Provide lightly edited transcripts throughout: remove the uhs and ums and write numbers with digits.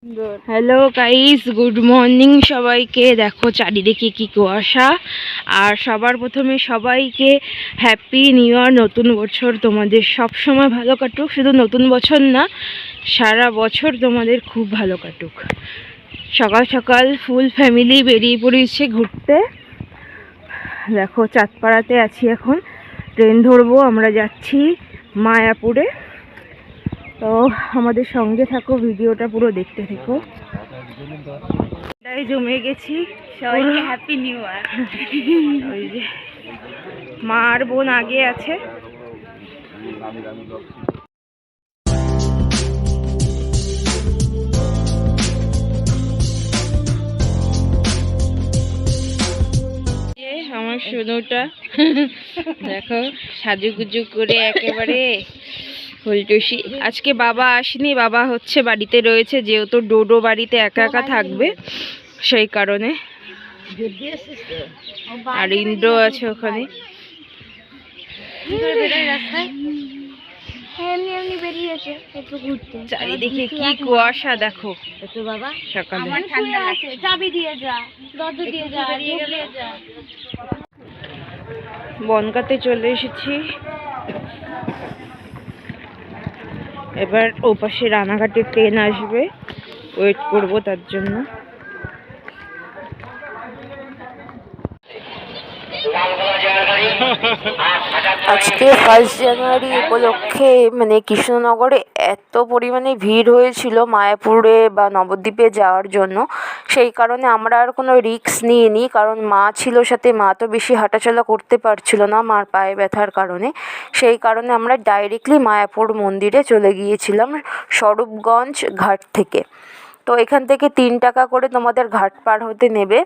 Hello guys, good morning সবাইকে। দেখো চারিদিকে কি কুয়াশা। আর সবার প্রথমে সবাইকে হ্যাপি নিউ ইয়ার, নতুন বছর তোমাদের সব সময় ভালো কাটুক। শুধু নতুন বছর না, সারা বছর তোমাদের খুব ভালো কাটুক। সকাল সকাল ফুল ফ্যামিলি বেরিয়ে পড়েছে ঘুরতে। দেখো চাঁদপাড়াতে আছি এখন, ট্রেন ধরবো, আমরা যাচ্ছি মায়াপুরে। তো আমাদের সঙ্গে থাকো, ভিডিওটা পুরো দেখতে থেকো। তাই জমে গেছি, সবাইকে হ্যাপি নিউ ইয়ার। ওই যে মা আর বোন আগে আছে। আমার সোনুটা দেখো সাজুগুজু করে একেবারে ফুলটুসি। আজকে বাবা আসেনি, বাবা হচ্ছে বাড়িতে রয়েছে, যেহেতু ডোডো বাড়িতে একা একা থাকবে সেই কারণে। আর ইন্দ্র আছে ওখানে। চারিদিকে কি কুয়াশা দেখো সকালে। বনগাঁতে চলে এসেছি। এবার ওপাশে রানাঘাটে ট্রেন আসবে, ওয়েট করব তার জন্য। আজকে 1 জানুয়ারি উপলক্ষে কৃষ্ণনগরে এত পরিমাণে ভিড় হয়েছিল মায়াপুরে বা নবদ্বীপে যাওয়ার জন্য। সেই কারণে আমরা আর কোনো রিস্ক নিইনি, কারণ মা ছিল সাথে, মা তো বেশি হাঁটাচলা করতে পারছিল না মার পায়ে ব্যথার কারণে। সেই কারণে আমরা ডাইরেক্টলি মায়াপুর মন্দিরে চলে গিয়েছিলাম স্বরূপগঞ্জ ঘাট থেকে। তো এখান থেকে 3 টাকা করে তোমাদের ঘাট পার হতে নেবে।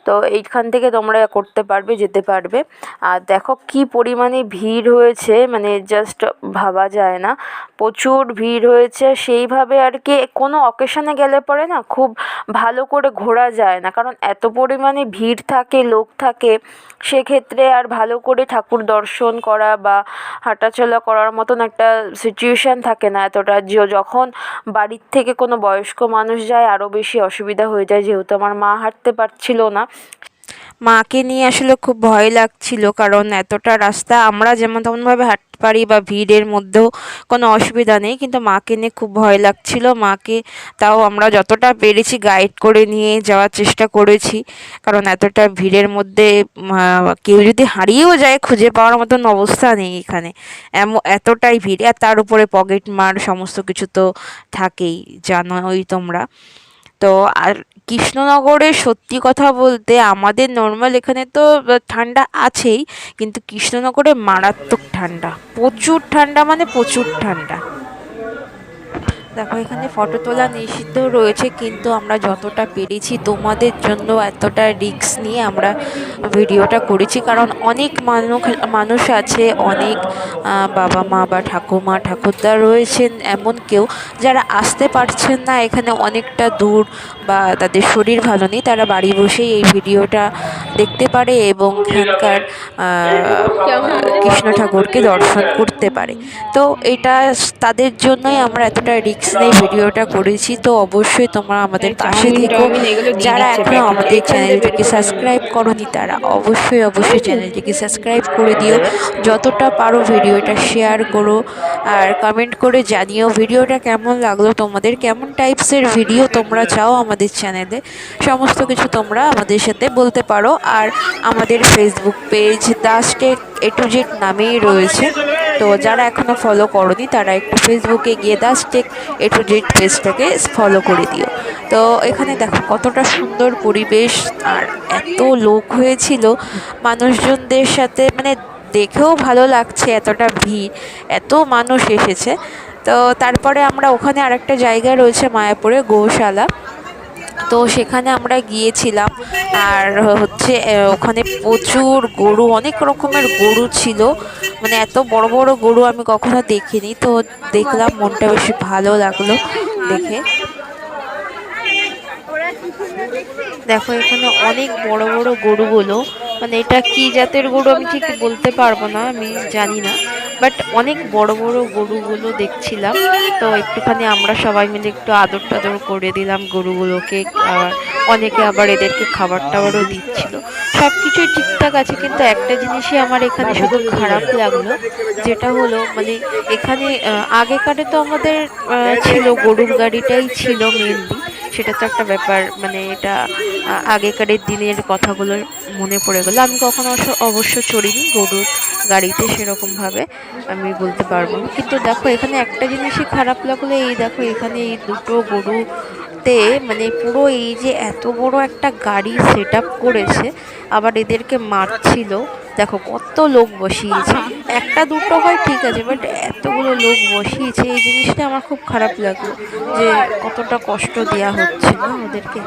তো এইখান থেকে তোমরা করতে পারবে, যেতে পারবে। আর দেখো কি পরিমাণে ভিড় হয়েছে, জাস্ট ভাবা যায় না। প্রচুর ভিড় হয়েছে। সেইভাবে আর কি কোনো অকেশনে গেলে পরে না খুব ভালো করে ঘোরা যায় না, কারণ এত পরিমাণে ভিড় থাকে, লোক থাকে। সেক্ষেত্রে আর ভালো করে ঠাকুর দর্শন করা বা হাঁটাচলা করার মতন একটা সিচুয়েশান থাকে না এতটা। যখন বাড়ির থেকে কোনো বয়স্ক মানুষ যায় আরও বেশি অসুবিধা হয়ে যায়, যেহেতু আমার মা হাঁটতে পারছিল না। মাকে নিয়ে আসলে খুব ভয় লাগছিল, কারণ এতটা রাস্তা আমরা যেমন তেমনভাবে হাঁটতে পারি বা ভিড়ের মধ্যেও কোনো অসুবিধা নেই, কিন্তু মাকে নিয়ে খুব ভয় লাগছিল। মাকে তাও আমরা যতটা পেরেছি গাইড করে নিয়ে যাওয়ার চেষ্টা করেছি, কারণ এতটা ভিড়ের মধ্যে কেউ যদি হারিয়েও যায় খুঁজে পাওয়ার মতন অবস্থা নেই এখানে, এতটাই ভিড়। আর তার উপরে পকেট মার সমস্ত কিছু তো থাকেই, জানোই তোমরা। তো আর কৃষ্ণনগরে সত্যি কথা বলতে আমাদের নর্মাল এখানে তো ঠান্ডা আছেই, কিন্তু কৃষ্ণনগরে মারাত্মক ঠান্ডা, প্রচুর ঠান্ডা, প্রচুর ঠান্ডা। দেখো এখানে ফটো তোলা নিষিদ্ধ রয়েছে, কিন্তু আমরা যতটা পেরেছি তোমাদের জন্য এতটা রিস্ক নিয়ে আমরা ভিডিওটা করেছি, কারণ অনেক মানুষ আছে, অনেক বাবা মা বা ঠাকুমা ঠাকুরদা রয়েছেন এমন কেউ যারা আসতে পারছেন না এখানে অনেকটা দূর, বা তাদের শরীর ভালো নেই, তারা বাড়ি বসেই এই ভিডিওটা দেখতে পারে এবং এখানকার কৃষ্ণ ঠাকুরকে দর্শন করতে পারে। তো এটা তাদের জন্যই আমরা এতটা রিস্ক নিয়ে ভিডিওটা করেছি। তো অবশ্যই তোমরা আমাদের পাশে থেকো। যারা এখনও আমাদের চ্যানেলটিকে সাবস্ক্রাইব করোনি তারা অবশ্যই চ্যানেলটিকে সাবস্ক্রাইব করে দিও। যতটা পারো ভিডিওটা শেয়ার করো, আর কমেন্ট করে জানিও ভিডিওটা কেমন লাগলো, তোমাদের কেমন টাইপসের ভিডিও তোমরা চাও আমাদের চ্যানেলে। সমস্ত কিছু তোমরা আমাদের সাথে বলতে পারো। আর আমাদের Facebook page Das tech A to Z নামেই রয়েছে। তো যারা এখনও ফলো করোনি তারা একটু ফেসবুকে গিয়ে Das tech A to Z পেজটাকে ফলো করে দিও। তো এখানে দেখো কতটা সুন্দর পরিবেশ, আর এত লোক হয়েছিল মানুষজনদের সাথে, দেখেও ভালো লাগছে, এতটা ভিড়, এত মানুষ এসেছে। তো তারপরে আমরা ওখানে আরেকটা জায়গা রয়েছে মায়াপুরে, গৌশালা, তো সেখানে আমরা গিয়েছিলাম। আর হচ্ছে ওখানে প্রচুর গরু, অনেক রকমের গরু ছিল, এত বড় বড় গরু আমি কখনো দেখিনি। তো দেখলাম, মনটা বেশি ভালো লাগলো দেখে। দেখো এখানে অনেক বড় বড় গরুগুলো, এটা কি জাতের গরু আমি ঠিক বলতে পারবো না, আমি জানি না, বাট অনেক বড় বড় গরুগুলো দেখছিলাম, তো একটুখানি আমরা সবাই মিলে একটু আদর টাদর করে দিলাম গরুগুলোকে। আর অনেকে আবার এদেরকে খাবার টাবারও দিচ্ছিল। সব কিছুই ঠিকঠাক আছে, কিন্তু একটা জিনিসই আমার এখানে শুধু খারাপ লাগলো, যেটা হলো মানে এখানে আগেকারে তো আমাদের ছিল গরুর গাড়িটাই ছিল মেনলি, সেটা তো একটা ব্যাপার। মানে এটা আগেকারের দিনের কথাগুলো মনে পড়ে গেলো। আমি কখনো অবশ্য চড়িনি গরুর গাড়িতে সেরকমভাবে, আমি বলতে পারবো না। কিন্তু দেখো এখানে একটা জিনিসই খারাপ লাগলো, এই দেখো এখানে এই দুটো গরুতে মানে পুরো এই যে এত বড় একটা গাড়ি সেট আপ করেছে, আবার এদেরকে মারছিল। দেখো কত লোক বসিয়েছে, একটা দুটো হয় ঠিক আছে, বাট এতগুলো লোক বসিয়েছে, এই জিনিসটা আমার খুব খারাপ লাগলো যে কতটা কষ্ট দেওয়া হচ্ছে না ওদেরকে।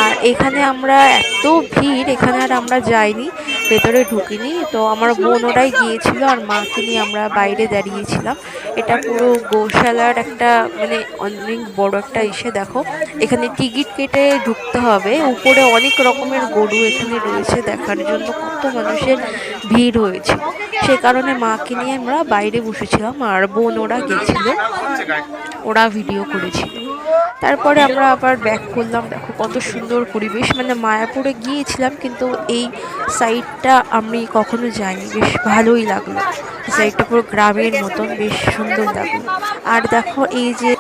আর এখানে আমরা এত ভিড়, এখানে আর আমরা যাইনি, ভেতরে ঢুকিনি। তো আমার বোন ওরাই গিয়েছিল, আর মাকে নিয়ে আমরা বাইরে দাঁড়িয়েছিলাম। এটা পুরো গোশালার একটা মানে অনেক বড় একটা ইসে। দেখো এখানে টিকিট কেটে ঢুকতে হবে, উপরে অনেক রকমের গরু এখানে রয়েছে, দেখার জন্য কত মানুষের ভিড় হয়েছে। সে কারণে মাকে নিয়ে আমরা বাইরে বসেছিলাম, আর বোন ওরা গেছিল, ওরা ভিডিও করেছিল। তারপরে আমরা আবার ব্যাক করলাম। দেখো কত সুন্দর পরিবেশ, মানে মায়াপুরে গিয়েছিলাম কিন্তু এই সাইডটা আমি কখনো যাইনি, বেশ ভালোই লাগলো। সাইডটা পুরো গ্রামের মতন, বেশ সুন্দর লাগলো। আর দেখো এই যে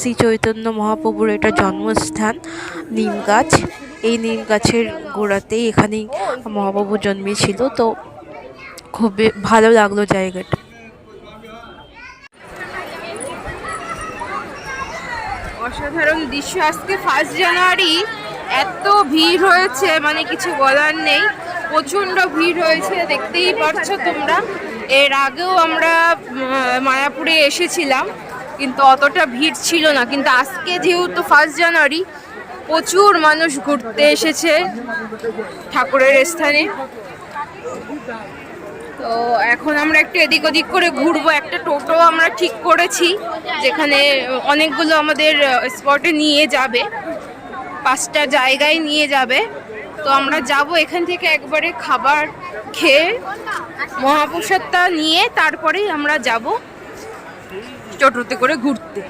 শ্রী চৈতন্য মহাপ্রভুর এটা জন্মস্থান নিম গাছ। এই নিম গাছের গোড়াতেই এখানেই মহাপ্রভু জন্মেছিল, তো খুবই ভালো লাগলো জায়গাটা। অসাধারণ দৃশ্য। আজকে 1 জানুয়ারি এত ভিড় হয়েছে মানে কিছু বলার নেই, প্রচণ্ড ভিড় হয়েছে, দেখতেই পারছো তোমরা। এর আগেও আমরা মায়াপুরে এসেছিলাম, কিন্তু অতটা ভিড় ছিল না। কিন্তু আজকে যেহেতু 1 জানুয়ারি, প্রচুর মানুষ ঘুরতে এসেছে ঠাকুরের স্থানে। তো এখন আমরা একটু এদিক ওদিক করে ঘুরবো। একটা টোটো আমরা ঠিক করেছি, যেখানে অনেকগুলো আমাদের স্পটে নিয়ে যাবে, 5টা জায়গায় নিয়ে যাবে। তো আমরা যাব এখান থেকে একবারে খাবার খেয়ে মহাপ্রসাদটা নিয়ে তারপরেই আমরা যাব টোটোতে করে ঘুরতে।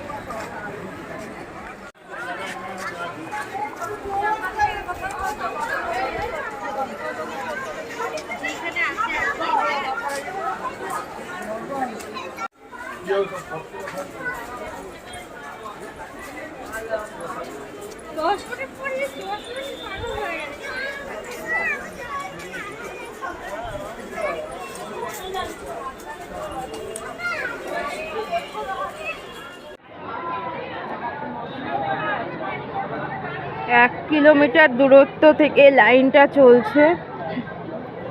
এক কিলোমিটার দূরত্ব থেকে লাইনটা চলছে,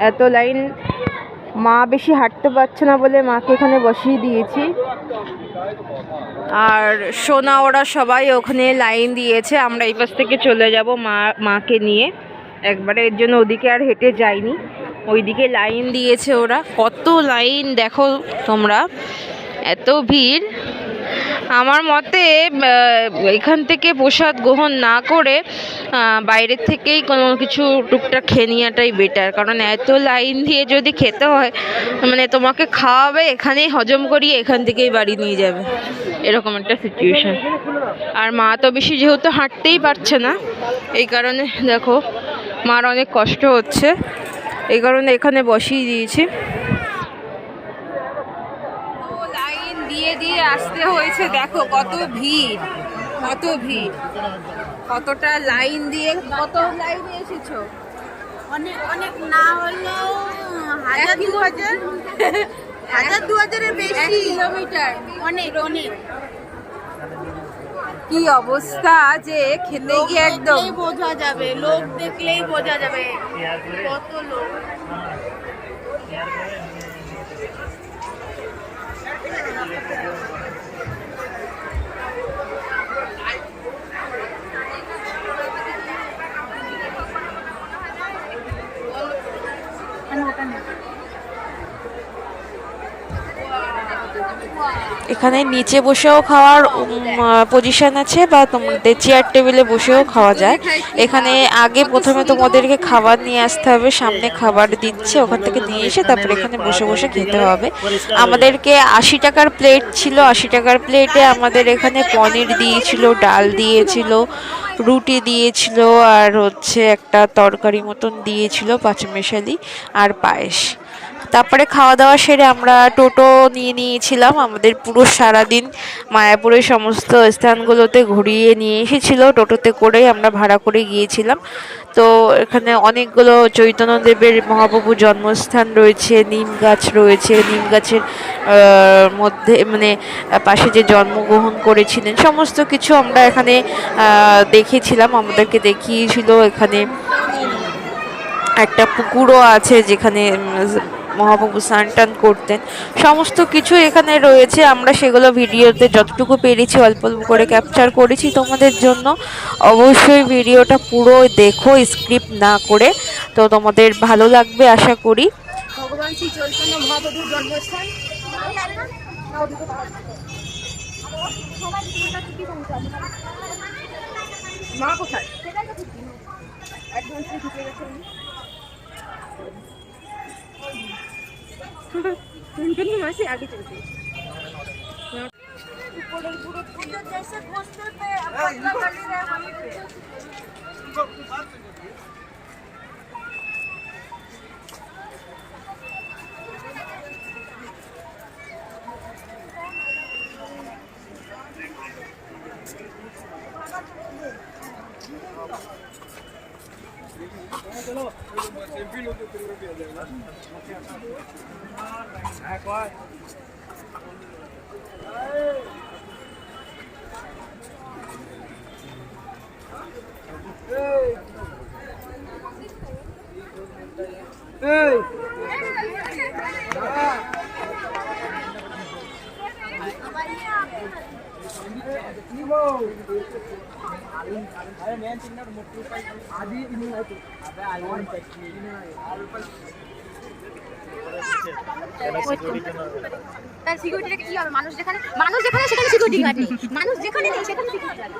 এত লাইন। মা বেশি হাঁটতে পারছে না বলে মাকে এখানে বসিয়ে দিয়েছি, আর সোনা ওরা সবাই ওখানে লাইন দিয়েছে। আমরা এই পাশ থেকে চলে যাব মাকে নিয়ে একবারে, এর জন্য ওদিকে আর হেঁটে যাইনি, ওইদিকে লাইন দিয়েছে ওরা। কত লাইন দেখো তোমরা, এত ভিড়। আমার মতে এখান থেকে প্রসাদ গ্রহণ না করে বাইরের থেকেই কোনো কিছু টুকটাক খেয়ে নেওয়াটাই বেটার, কারণ এত লাইন দিয়ে যদি খেতে হয় মানে তোমাকে খাওয়াবে এখানেই, হজম করিয়ে এখান থেকেই বাড়ি নিয়ে যাবে, এরকম একটা সিচুয়েশান। আর মা তো বেশি যেহেতু হাঁটতেই পারছে না, এই কারণে দেখো মার অনেক কষ্ট হচ্ছে, এই কারণে এখানে বসিয়ে দিয়েছি। লাইন দিয়ে দিয়ে আসতে হয়েছে, দেখো কত ভিড়, কত ভিড়, কতটা লাইন দিয়ে, কত লাইনে এসেছো? অনেক অনেক না হলেও 1000-2000 1000-2000 বেশি কিলোমিটার, অনেক অনেক। কি অবস্থা যে খেতে গিয়ে একদম বোঝা যাবে, লোক দেখলেই বোঝা যাবে কত লোক। এখানে নিচে বসেও খাওয়ার পজিশন আছে, বা তোমাদের চেয়ার টেবিলে বসেও খাওয়া যায়। এখানে আগে প্রথমে তোমাদেরকে খাবার নিয়ে আসতে হবে, সামনে খাবার দিচ্ছে, ওখান থেকে নিয়ে এসে তারপরে এখানে বসে বসে খেতে হবে। আমাদেরকে 80 টাকার প্লেট ছিল, 80 টাকার প্লেটে আমাদের এখানে পনির দিয়েছিল, ডাল দিয়েছিল, রুটি দিয়েছিল, আর হচ্ছে একটা তরকারি মতন দিয়েছিল পাঁচমেশালি, আর পায়েস। তারপরে খাওয়া দাওয়া সেরে আমরা টোটো নিয়ে নিয়েছিলাম। আমাদের পুরো সারাদিন মায়াপুরের সমস্ত স্থানগুলোতে ঘুরিয়ে নিয়ে এসেছিল, টোটোতে করেই আমরা ভাড়া করে গিয়েছিলাম। তো এখানে অনেকগুলো চৈতন্যদেবের মহাপ্রভু জন্মস্থান রয়েছে, নিম গাছ রয়েছে, নিম গাছের মধ্যে মানে পাশে যে জন্মগ্রহণ করেছিলেন সমস্ত কিছু আমরা এখানে দেখেছিলাম। আমাদেরকে দেখিয়েছিল এখানে একটা পুকুরও আছে যেখানে মহাপ্রভু স্নান টান করতেন, সমস্ত কিছু এখানে রয়েছে। আমরা সেগুলো ভিডিওতে যতটুকু পেরেছি অল্প অল্প করে ক্যাপচার করেছি তোমাদের জন্য। অবশ্যই ভিডিওটা পুরো দেখো, স্ক্রিপ্ট না করে, তো তোমাদের ভালো লাগবে আশা করি। ভগবান শ্রী চৈতন্য মহাপ্রভুর জন্মস্থান। মা কোথায়? অ্যাডভান্সে ঢুকে গেছে উনি মাসে আগে চলছে। তার সিকিউরিটিটা কি হবে? মানুষ যেখানে সেখানে সিকিউরিটি গার্ড নেই, মানুষ যেখানে নেই সেখানে সিকিউরিটি গার্ড।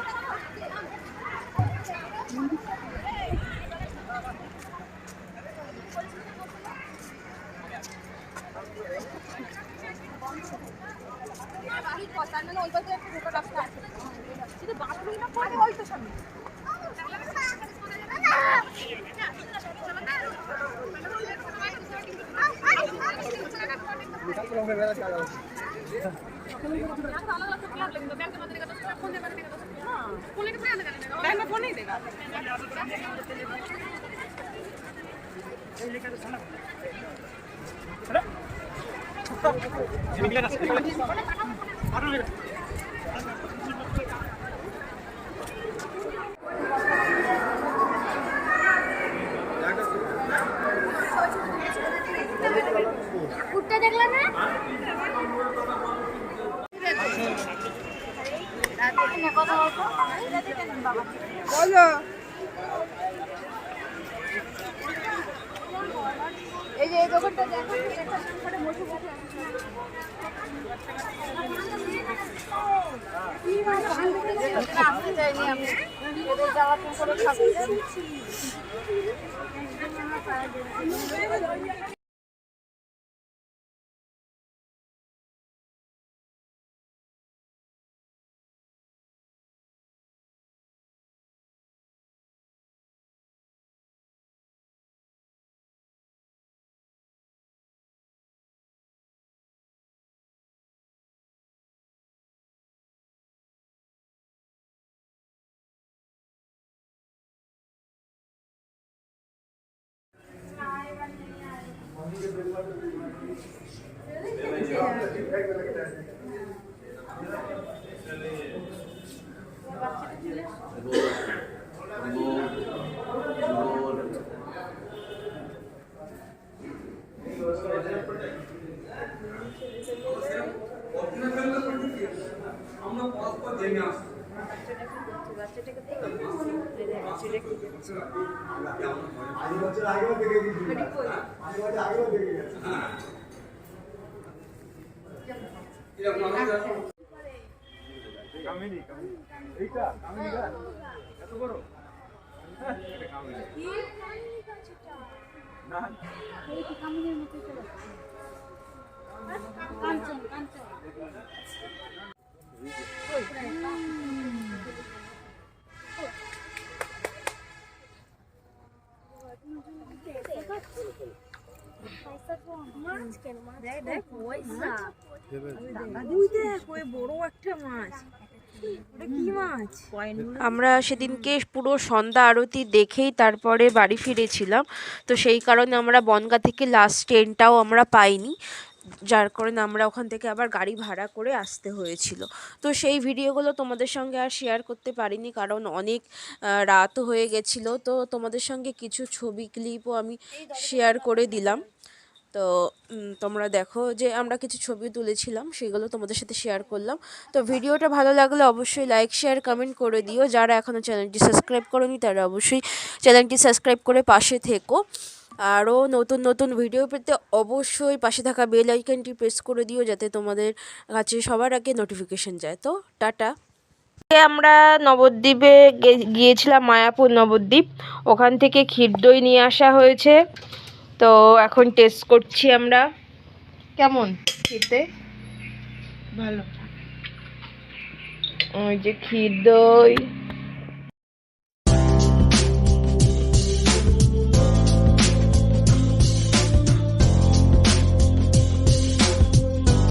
তার মানে ওই পাশে একটা ঢোকার রাস্তা আছে, শুধু বাথরুমটা পড়ে ওই তো সামনে। কুত্তা দেখলা না? বলো এই যে এই দোকানটা দেখো, আসতে চাইনি আমি, যাওয়ার পরে খাবো। আমরা সেদিনকে পুরো সন্ধ্যা আরতি দেখেই তারপরে বাড়ি ফিরেছিলাম, তো সেই কারণে আমরা বনগাঁ থেকে লাস্ট ট্রেনটাও আমরা পাইনি, যার কারণে আমরা ওখান থেকে আবার গাড়ি ভাড়া করে আসতে হয়েছিল। তো সেই ভিডিওগুলো তোমাদের সঙ্গে আর শেয়ার করতে পারিনি, কারণ অনেক রাতও হয়ে গেছিলো। তো তোমাদের সঙ্গে কিছু ছবি ক্লিপও আমি শেয়ার করে দিলাম। তো তোমরা দেখো যে আমরা কিছু ছবি তুলেছিলাম, সেগুলো তোমাদের সাথে শেয়ার করলাম। তো ভিডিওটা ভালো লাগলে অবশ্যই লাইক শেয়ার কমেন্ট করে দিও। যারা এখনও চ্যানেলটি সাবস্ক্রাইব করোনি তারা অবশ্যই চ্যানেলটি সাবস্ক্রাইব করে পাশে থেকো। আরও নতুন নতুন ভিডিও পেতে অবশ্যই পাশে থাকা বেল আইকনটি প্রেস করে দিও, যাতে তোমাদের কাছে সবার আগে নোটিফিকেশন যায়। তো টাটা। আমরা নবদ্বীপে গিয়েছিলাম, মায়াপুর নবদ্বীপ, ওখান থেকে ক্ষীর দই নিয়ে আসা হয়েছে। তো এখন টেস্ট করছি আমরা। কেমন খেতে? ভালো। ওই যে ক্ষীর দই।